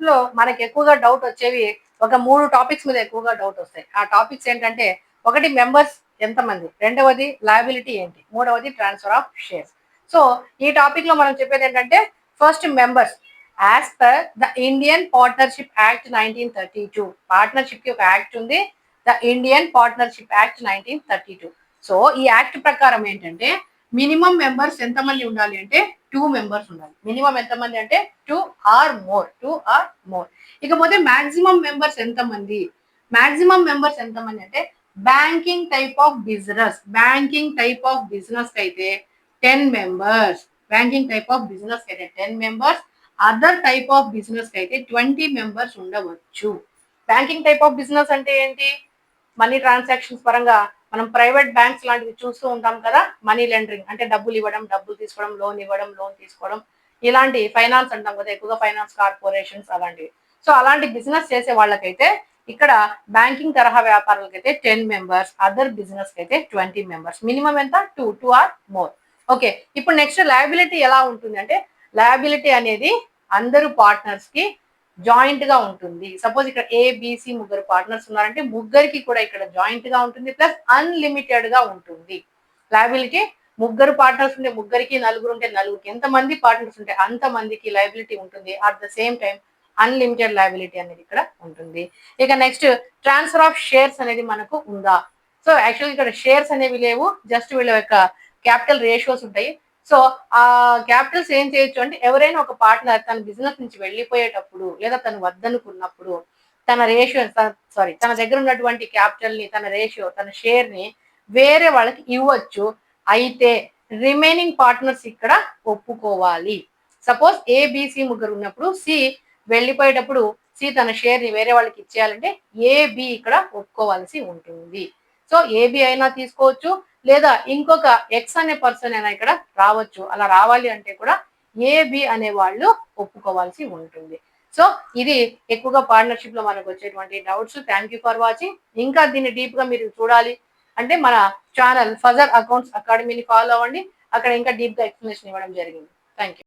లో మనకి ఎక్కువగా డౌట్ వచ్చేవి ఒక 3 టాపిక్స్ మీద ఎక్కువగా డౌట్ వస్తాయి. ఆ టాపిక్స్ ఏంటంటే, ఒకటి మెంబర్స్ ఎంతమంది, రెండవది లయబిలిటీ ఏంటి, మూడవది ట్రాన్స్ఫర్ ఆఫ్ షేర్స్. సో ఈ టాపిక్ లో మనం చెప్పేది ఏంటంటే, first members. As per the Indian partnership act 1932, partnership కి ఒక యాక్ట్ ఉంది, the Indian partnership act 1932. So ఈ యాక్ట్ ప్రకారం ఏంటంటే, మినిమం మెంబర్స్ ఎంతమంది ఉండాలి అంటే 2 మెంబర్స్ ఉండాలి. మినిమం ఎంతమంది అంటే 2 ఆర్ మోర్. ఇకపోతే మాక్సిమం మెంబర్స్ ఎంతమంది, మాక్సిమం మెంబర్స్ ఎంతమంది అంటే, బ్యాంకింగ్ టైప్ ఆఫ్ బిజినెస్ అయితే 10 members. Banking type of business అయితే 10 members. Other type of business అయితే 20 మెంబర్స్ ఉండవచ్చు. బ్యాంకింగ్ టైప్ ఆఫ్ బిజినెస్ అంటే ఏంటి, మనీ ట్రాన్సాక్షన్స్ పరంగా మనం ప్రైవేట్ బ్యాంక్స్ లాంటివి చూస్తూ ఉంటాం కదా, మనీ లెండరింగ్ అంటే డబ్బులు ఇవ్వడం, డబ్బులు తీసుకోవడం, లోన్ ఇవ్వడం, లోన్ తీసుకోవడం, ఇలాంటి ఫైనాన్స్ అంటాం కదా, ఎక్కువగా ఫైనాన్స్ కార్పొరేషన్స్ అలాంటివి. సో అలాంటి బిజినెస్ చేసే వాళ్ళకైతే ఇక్కడ బ్యాంకింగ్ తరహా వ్యాపారాలకైతే 10 మెంబర్స్, అదర్ బిజినెస్ అయితే 20 మెంబర్స్. మినిమం ఎంత, 2 ఆర్ మోర్. ఓకే, ఇప్పుడు నెక్స్ట్ లయబిలిటీ ఎలా ఉంటుంది అంటే, లయబిలిటీ అనేది అందరూ పార్ట్నర్స్ కి జాయింట్ గా ఉంటుంది. సపోజ్ ఇక్కడ ఏబిసి ముగ్గురు పార్ట్నర్స్ ఉన్నారంటే ముగ్గురికి కూడా ఇక్కడ జాయింట్ గా ఉంటుంది, ప్లస్ అన్లిమిటెడ్ గా ఉంటుంది. లయబిలిటీ ముగ్గురు పార్ట్నర్స్ ఉంటే ముగ్గురికి, నలుగురు ఉంటే నలుగురికి, ఎంతమంది పార్ట్నర్స్ ఉంటే అంతమందికి లయబిలిటీ ఉంటుంది. At the same time unlimited liability అనేది ఇక్కడ ఉంటుంది. ఇక నెక్స్ట్ ట్రాన్స్ఫర్ ఆఫ్ షేర్స్ అనేది మనకు ఉందా. సో యాక్చువల్ ఇక్కడ షేర్స్ అనేవి లేవు, జస్ట్ వీళ్ళ యొక్క క్యాపిటల్ రేషియోస్ ఉంటాయి. సో ఆ క్యాపిటల్స్ ఏం చేయొచ్చు అంటే, ఎవరైనా ఒక పార్ట్నర్ తన బిజినెస్ నుంచి వెళ్ళిపోయేటప్పుడు లేదా తను వద్దనుకున్నప్పుడు తన రేషియో తన దగ్గర ఉన్నటువంటి క్యాపిటల్ ని, తన రేషియో, తన షేర్ ని వేరే వాళ్ళకి ఇవ్వచ్చు. అయితే రిమైనింగ్ పార్ట్నర్స్ ఇక్కడ ఒప్పుకోవాలి. సపోజ్ ఏబిసి ముగ్గురు ఉన్నప్పుడు సి వెళ్ళిపోయేటప్పుడు సి తన షేర్ ని వేరే వాళ్ళకి ఇచ్చేయాలంటే ఏబి ఇక్కడ ఒప్పుకోవాల్సి ఉంటుంది. సో ఏబి అయినా తీసుకోవచ్చు, లేదా ఇంకొక ఎక్స్ అనే పర్సన్ అయినా ఇక్కడ రావచ్చు. అలా రావాలి అంటే కూడా ఏబి అనే వాళ్ళు ఒప్పుకోవాల్సి ఉంటుంది. సో ఇది ఎక్కువగా పార్ట్నర్షిప్ లో మనకు వచ్చేటువంటి doubts. Thank you for watching. ఇంకా దీన్ని డీప్ గా మీరు చూడాలి అంటే మన ఛానల్ ఫజర్ అకౌంట్స్ అకాడమీని ఫాలో అవ్వండి. అక్కడ ఇంకా డీప్ గా ఎక్స్ప్లెనేషన్ ఇవ్వడం జరిగింది. Thank you.